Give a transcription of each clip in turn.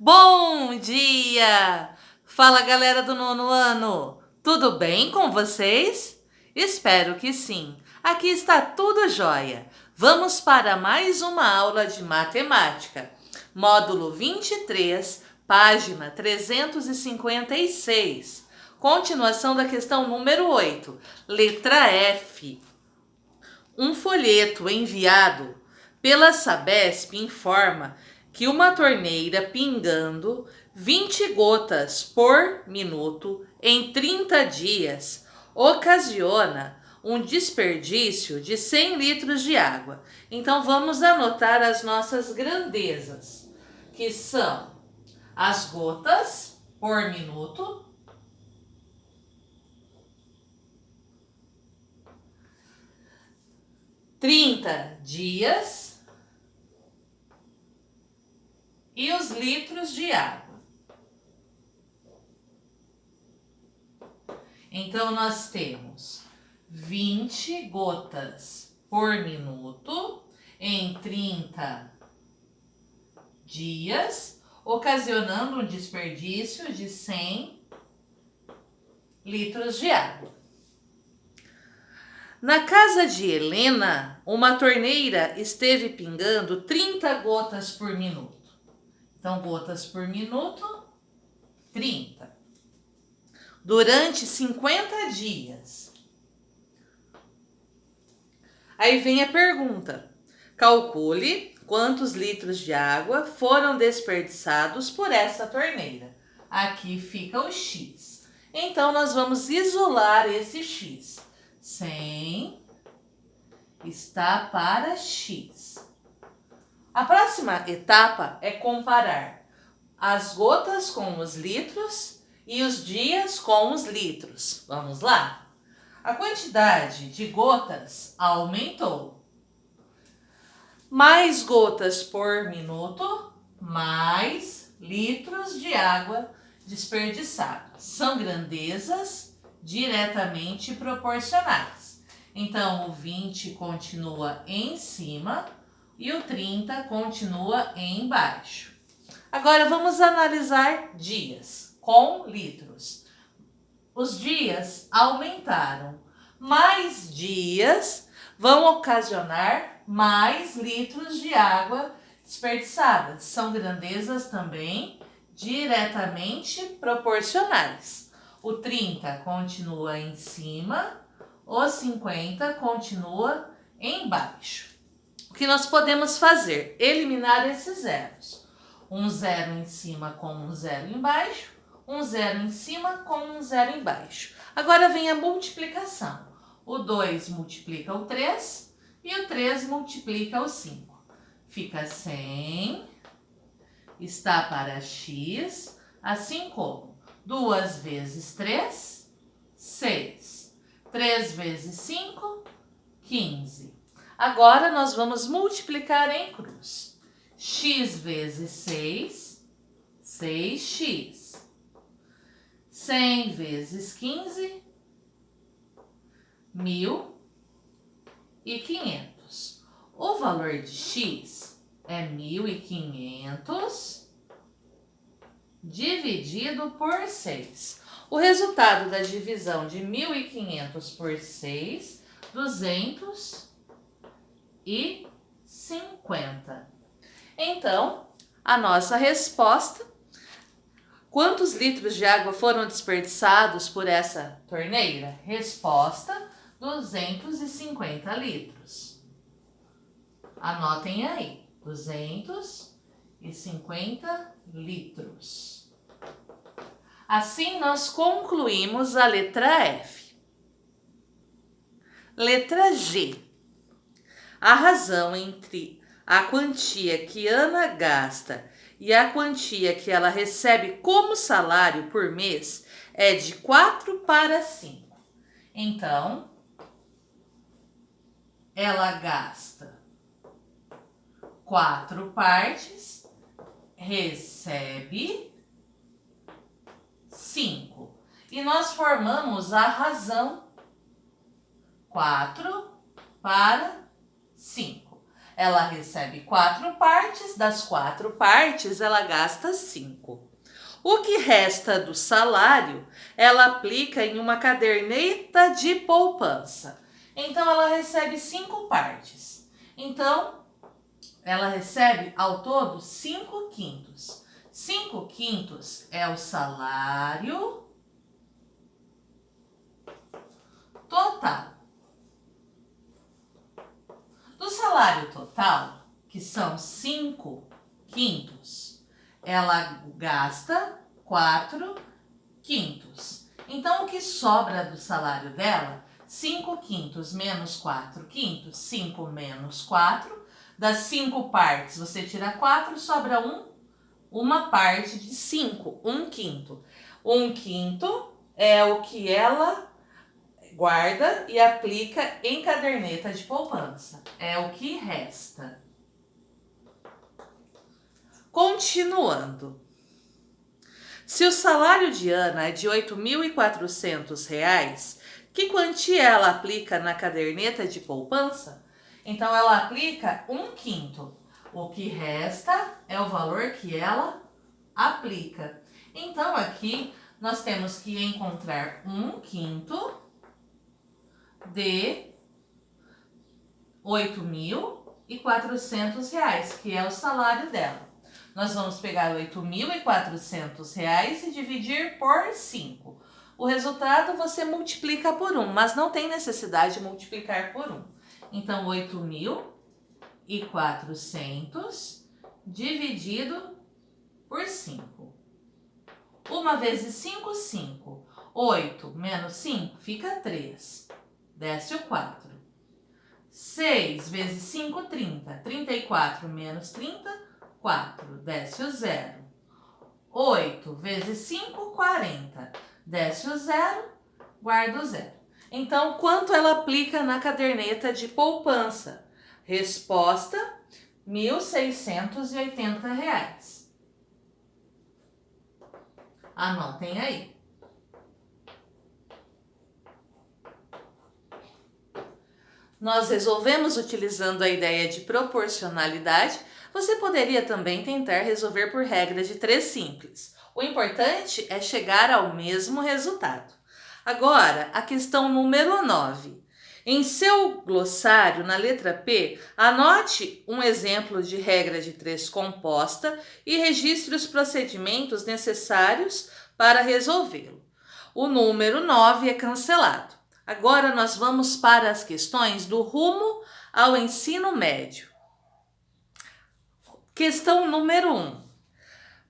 Bom dia! Fala, galera do nono ano! Tudo bem com vocês? Espero que sim. Aqui está tudo jóia. Vamos para mais uma aula de matemática. Módulo 23, página 356. Continuação da questão número 8, letra F. Um folheto enviado pela Sabesp informa que uma torneira pingando 20 gotas por minuto em 30 dias ocasiona um desperdício de 100 litros de água. Então vamos anotar as nossas grandezas, que são as gotas por minuto, 30 dias e os litros de água. Então, nós temos 20 gotas por minuto em 30 dias, ocasionando um desperdício de 100 litros de água. Na casa de Helena, uma torneira esteve pingando 30 gotas por minuto. Então, gotas por minuto, 30. Durante 50 dias. Aí vem a pergunta. Calcule quantos litros de água foram desperdiçados por essa torneira. Aqui fica o X. Então, nós vamos isolar esse X. 100 está para X. A próxima etapa é comparar as gotas com os litros e os dias com os litros. Vamos lá? A quantidade de gotas aumentou. Mais gotas por minuto, mais litros de água desperdiçados. São grandezas diretamente proporcionais. Então, o 20 continua em cima e o 30 continua embaixo. Agora, vamos analisar dias com litros. Os dias aumentaram. Mais dias vão ocasionar mais litros de água desperdiçadas. São grandezas também diretamente proporcionais. O 30 continua em cima, o 50 continua embaixo. O que nós podemos fazer? Eliminar esses zeros. Um zero em cima com um zero embaixo, um zero em cima com um zero embaixo. Agora vem a multiplicação. O 2 multiplica o 3 e o 3 multiplica o 5. Fica 100, está para X, assim como 2 vezes 3, 6. 3 vezes 5, 15. Agora, nós vamos multiplicar em cruz. X vezes 6, 6x. 100 vezes 15, 1.500. O valor de x é 1.500 dividido por 6. O resultado da divisão de 1.500 por 6, 250. Então, a nossa resposta: quantos litros de água foram desperdiçados por essa torneira? Resposta: 250 litros. Anotem aí, 250 litros. Assim, nós concluímos a letra F. Letra G. A razão entre a quantia que Ana gasta e a quantia que ela recebe como salário por mês é de 4 para 5. Então, ela gasta 4 partes, recebe 5. E nós formamos a razão 4 para 5. ela recebe 4 partes, das 4 partes ela gasta 5. O que resta do salário, ela aplica em uma caderneta de poupança. Então, ela recebe 5 partes. Então, ela recebe ao todo 5 quintos. 5 quintos é o salário total. Do salário total, que são 5 quintos, ela gasta 4 quintos. Então, o que sobra do salário dela? 5 quintos menos 4 quintos, 5 menos 4. Das 5 partes, você tira 4, sobra 1. Uma parte de 5, 1 quinto. 1 quinto é o que ela guarda e aplica em caderneta de poupança. É o que resta. Continuando. Se o salário de Ana é de R$ 8.400, que quantia ela aplica na caderneta de poupança? Então, ela aplica 1 quinto. O que resta é o valor que ela aplica. Então, aqui nós temos que encontrar 1 quinto de R$ 8.400, que é o salário dela. Nós vamos pegar R$ 8.400 e dividir por 5. O resultado você multiplica por 1, mas não tem necessidade de multiplicar por 1. Então, 8.400 dividido por 5. 1 vezes 5, 5. 8 menos 5 fica 3. Desce o 4. 6 vezes 5, 30. 34 menos 30, 4. Desce o 0. 8 vezes 5, 40. Desce o 0, guarda o 0. Então, quanto ela aplica na caderneta de poupança? Resposta: R$ 1.680. Anotem aí. Nós resolvemos utilizando a ideia de proporcionalidade. Você poderia também tentar resolver por regra de 3 simples. O importante é chegar ao mesmo resultado. Agora, a questão número 9. Em seu glossário, na letra P, anote um exemplo de regra de 3 composta e registre os procedimentos necessários para resolvê-lo. O número 9 é cancelado. Agora nós vamos para as questões do rumo ao ensino médio. Questão número 1.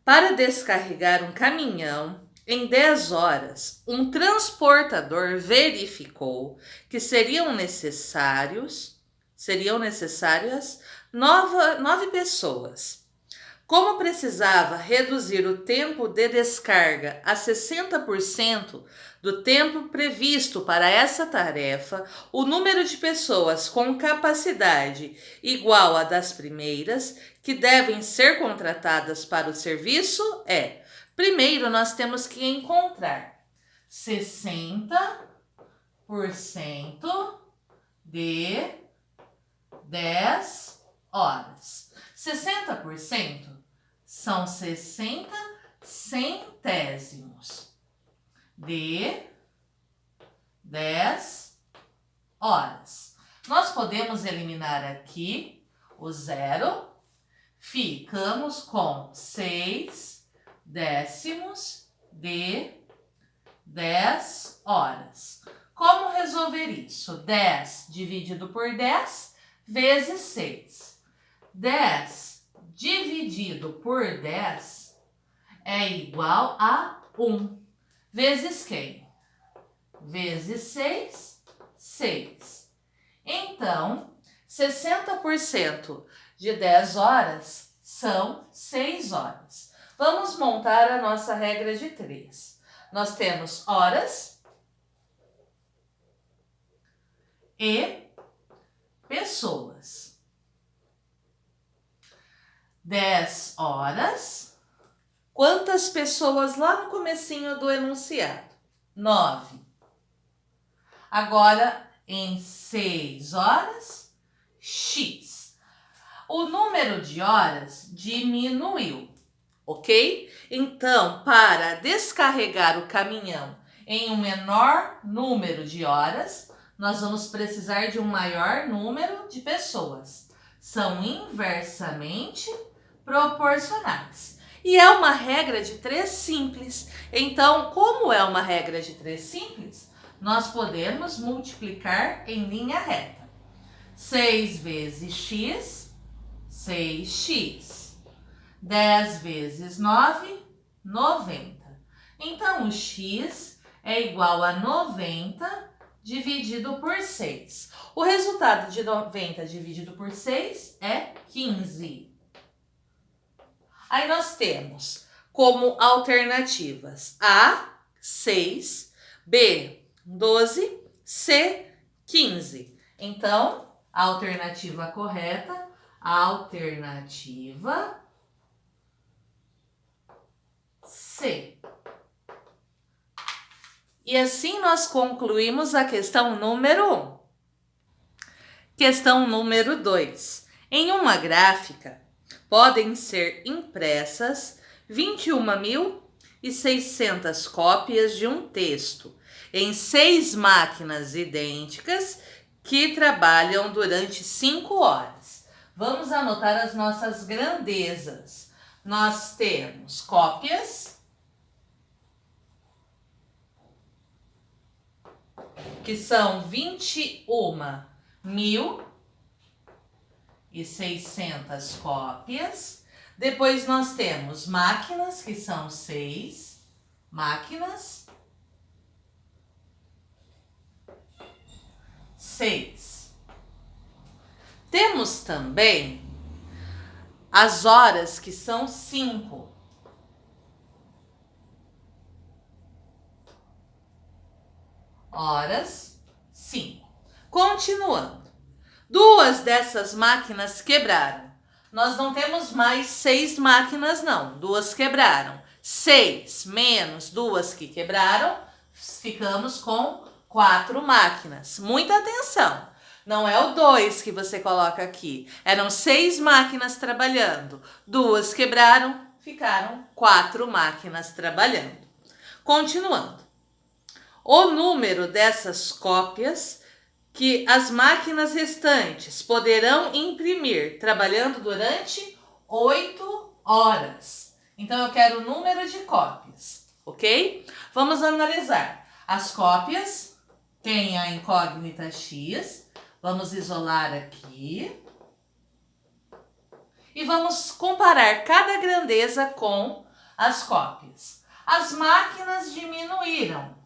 Para descarregar um caminhão, em 10 horas, um transportador verificou que seriam necessárias 9 pessoas. Como precisava reduzir o tempo de descarga a 60% do tempo previsto para essa tarefa, o número de pessoas com capacidade igual à das primeiras que devem ser contratadas para o serviço é: primeiro, nós temos que encontrar 60% de 10 horas. 60% são 60 centésimos de 10 horas. Nós podemos eliminar aqui o 0. Ficamos com 6 décimos de 10 horas. Como resolver isso? 10 dividido por 10 vezes 6. 10 dividido por 10 é igual a 1. Vezes quem? Vezes 6, 6. Então, 60% de 10 horas são 6 horas. Vamos montar a nossa regra de 3. Nós temos horas e pessoas. 10 horas. Quantas pessoas lá no comecinho do enunciado? 9. Agora, em 6 horas, X. o número de horas diminuiu, ok? Então, para descarregar o caminhão em um menor número de horas, nós vamos precisar de um maior número de pessoas. São inversamente proporcionais. E é uma regra de 3 simples. Então, como é uma regra de 3 simples, nós podemos multiplicar em linha reta. 6 vezes x, 6x. 10 vezes 9, 90. Então, o x é igual a 90 dividido por 6. O resultado de 90 dividido por 6 é 15. Aí nós temos como alternativas A, 6, B, 12, C, 15. Então, a alternativa correta, a alternativa C. E assim nós concluímos a questão número 1. Questão número 2. Em uma gráfica, podem ser impressas 21.600 cópias de um texto em 6 máquinas idênticas que trabalham durante 5 horas. Vamos anotar as nossas grandezas. Nós temos cópias, que são 21.600 cópias. Depois nós temos máquinas, que são 6 máquinas. 6. Temos também as horas, que são 5. Horas, 5. Continuando. 2 dessas máquinas quebraram. Nós não temos mais 6 máquinas, não. 2 quebraram. 6 menos 2 que quebraram, ficamos com 4 máquinas. Muita atenção. Não é o 2 que você coloca aqui. Eram 6 máquinas trabalhando. 2 quebraram, ficaram 4 máquinas trabalhando. Continuando. O número dessas cópias que as máquinas restantes poderão imprimir trabalhando durante 8 horas. Então, eu quero o número de cópias, ok? Vamos analisar. As cópias têm a incógnita x. Vamos isolar aqui. E vamos comparar cada grandeza com as cópias. As máquinas diminuíram.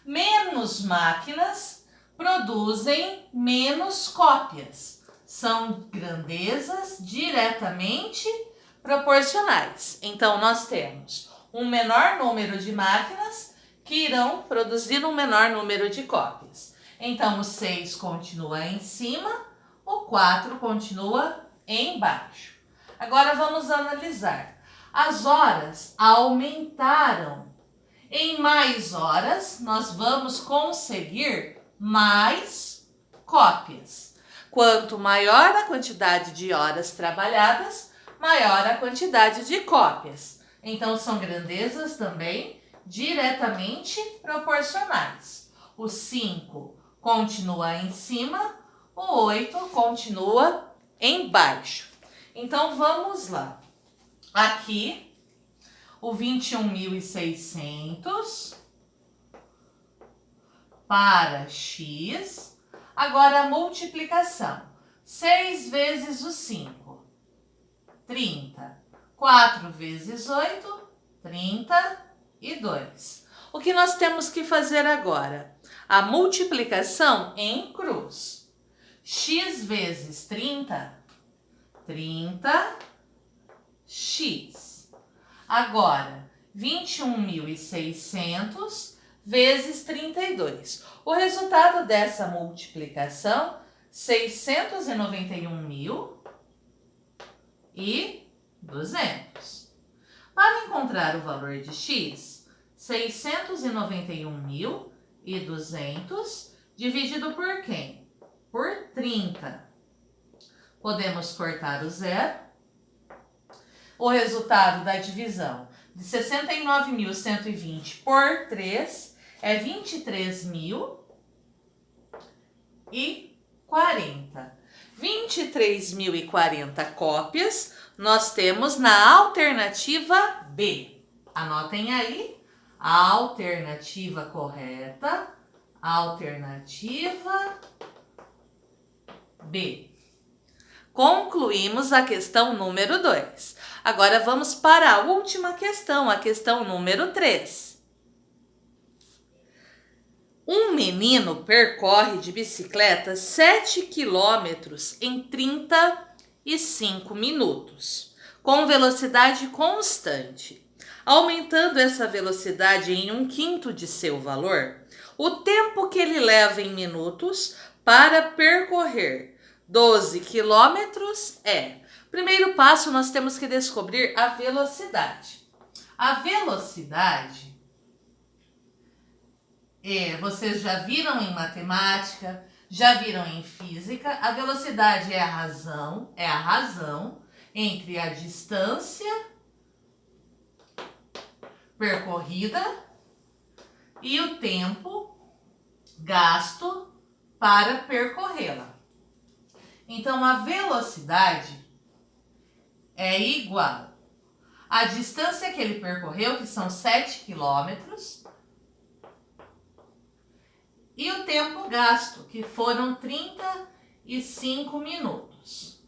Menos máquinas produzem menos cópias. São grandezas diretamente proporcionais. Então, nós temos um menor número de máquinas que irão produzir um menor número de cópias. Então, o 6 continua em cima, o 4 continua embaixo. Agora, vamos analisar. As horas aumentaram. Em mais horas, nós vamos conseguir mais cópias. Quanto maior a quantidade de horas trabalhadas, maior a quantidade de cópias. Então, são grandezas também diretamente proporcionais. O 5 continua em cima, o 8 continua embaixo. Então, vamos lá. Aqui, o 21.600 para x. Agora a multiplicação. 6 vezes o 5, 30. 4 vezes 8, 32. O que nós temos que fazer agora? A multiplicação em cruz. X vezes 30, 30x. Agora, 21.600 vezes 32. O resultado dessa multiplicação, 691.200. Para encontrar o valor de x, 691.200 dividido por quem? Por 30. Podemos cortar o zero. O resultado da divisão de 69.120 por 3 é 23.040. 23.040 cópias nós temos na alternativa B. Anotem aí. A alternativa correta, alternativa B. Concluímos a questão número 2. Agora vamos para a última questão, a questão número 3. Um menino percorre de bicicleta 7 quilômetros em 35 minutos, com velocidade constante. Aumentando essa velocidade em 1/5 de seu valor, o tempo que ele leva em minutos para percorrer 12 quilômetros é... Primeiro passo, nós temos que descobrir a velocidade. A velocidade, vocês já viram em matemática, já viram em física, a velocidade é a razão entre a distância percorrida e o tempo gasto para percorrê-la. Então, a velocidade é igual à distância que ele percorreu, que são 7 quilômetros, e o tempo gasto, que foram 35 minutos.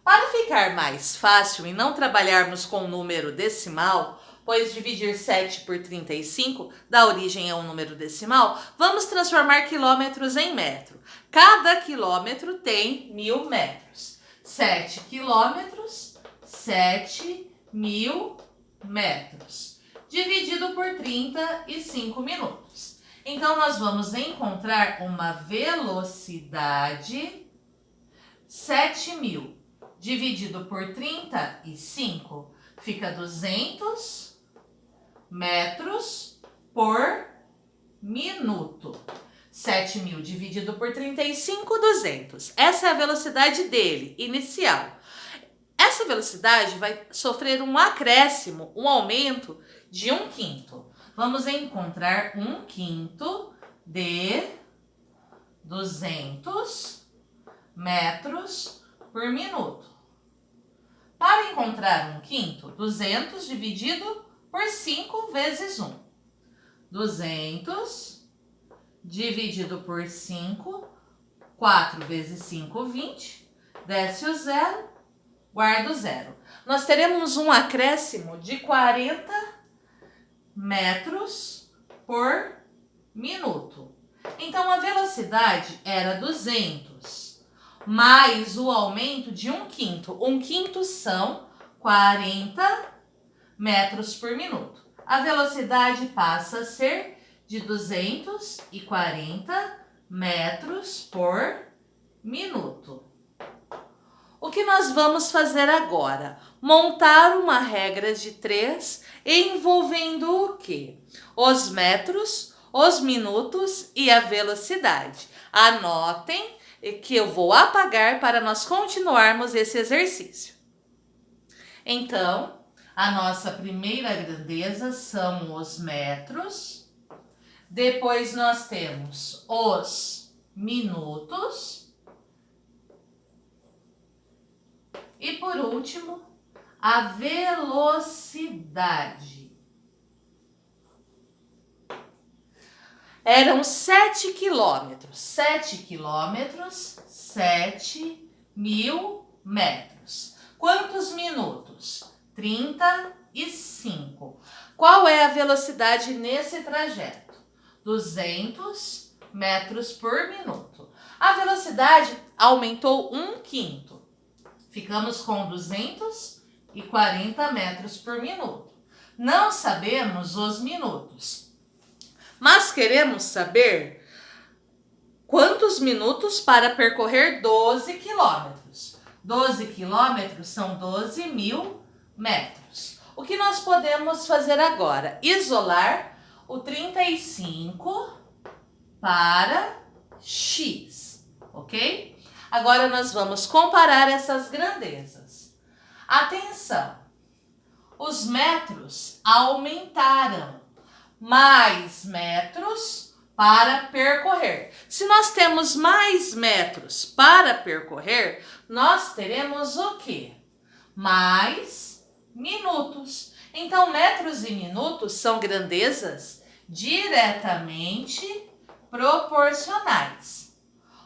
Para ficar mais fácil e não trabalharmos com número decimal, pois dividir 7 por 35 dá origem a um número decimal, vamos transformar quilômetros em metro. Cada quilômetro tem 1.000 metros. 7 quilômetros, 7.000 metros, dividido por 35 minutos. Então, nós vamos encontrar uma velocidade 7.000 dividido por 35, fica 200 metros por minuto. 7.000 dividido por 35, 200. Essa é a velocidade dele, inicial. Essa velocidade vai sofrer um acréscimo, um aumento de 1/5. Vamos encontrar 1/5 de 200 metros por minuto. Para encontrar 1/5, 200 dividido por 5 vezes 1. 200 dividido por 5, 4 vezes 5, 20. Desce o zero, guarda o zero. Nós teremos um acréscimo de 40 metros por minuto. Então, a velocidade era 200, mais o aumento de 1/5. 1/5 são 40 metros por minuto. A velocidade passa a ser de 240 metros por minuto. O que nós vamos fazer agora? Montar uma regra de 3 envolvendo o quê? Os metros, os minutos e a velocidade. Anotem que eu vou apagar para nós continuarmos esse exercício. Então, a nossa primeira grandeza são os metros. Depois nós temos os minutos. E por último, a velocidade. Eram 7 quilômetros. 7 quilômetros, 7.000 metros. Quantos minutos? 35. Qual é a velocidade nesse trajeto? 200 metros por minuto. A velocidade aumentou 1/5. Ficamos com 240 metros por minuto. Não sabemos os minutos, mas queremos saber quantos minutos para percorrer 12 quilômetros. 12 quilômetros são 12.000 metros. O que nós podemos fazer agora? Isolar o 35 para x, ok? Agora nós vamos comparar essas grandezas. Atenção! Os metros aumentaram. Mais metros para percorrer. Se nós temos mais metros para percorrer, nós teremos o quê? Mais minutos. Então, metros e minutos são grandezas diretamente proporcionais.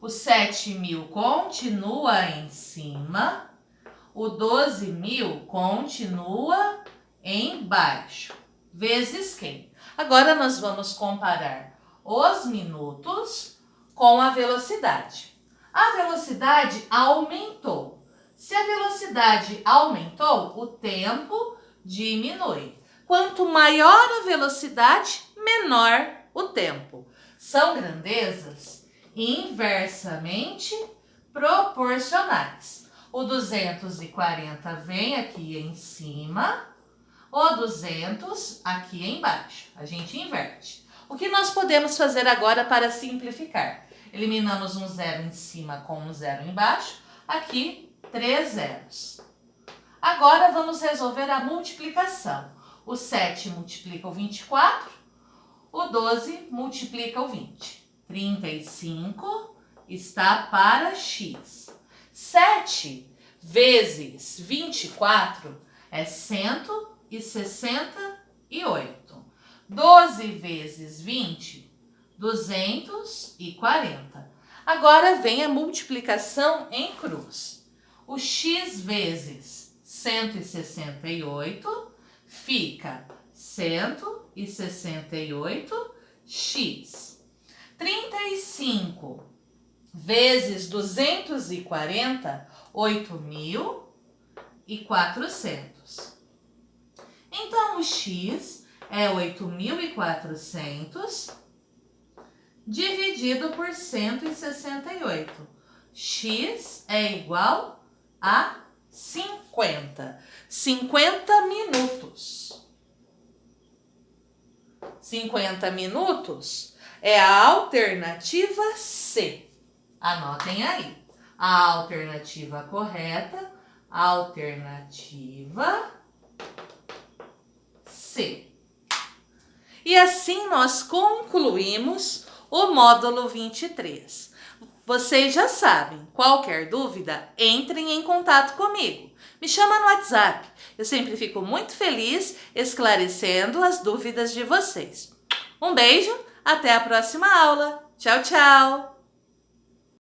O 7.000 continua em cima, o 12.000 continua embaixo. Vezes quem? Agora nós vamos comparar os minutos com a velocidade. A velocidade aumentou. Se a velocidade aumentou, o tempo diminui. Quanto maior a velocidade, menor o tempo. São grandezas inversamente proporcionais. O 240 vem aqui em cima, o 200 aqui embaixo. A gente inverte. O que nós podemos fazer agora para simplificar? Eliminamos um zero em cima com um zero embaixo. Aqui, 3 zeros. Agora vamos resolver a multiplicação. O 7 multiplica o 24, o 12 multiplica o 20. 35 está para x. 7 vezes 24 é 168. 12 vezes 20, 240. Agora vem a multiplicação em cruz. O x vezes 168 fica 168x. 35 vezes 240, 8.400. Então, o x é 8.400 dividido por 168. X é igual a 50. 50 minutos. 50 minutos é a alternativa C. Anotem aí. A alternativa correta, alternativa C. E assim nós concluímos o módulo 23. Vocês já sabem, qualquer dúvida, entrem em contato comigo. Me chama no WhatsApp. Eu sempre fico muito feliz esclarecendo as dúvidas de vocês. Um beijo, até a próxima aula. Tchau, tchau!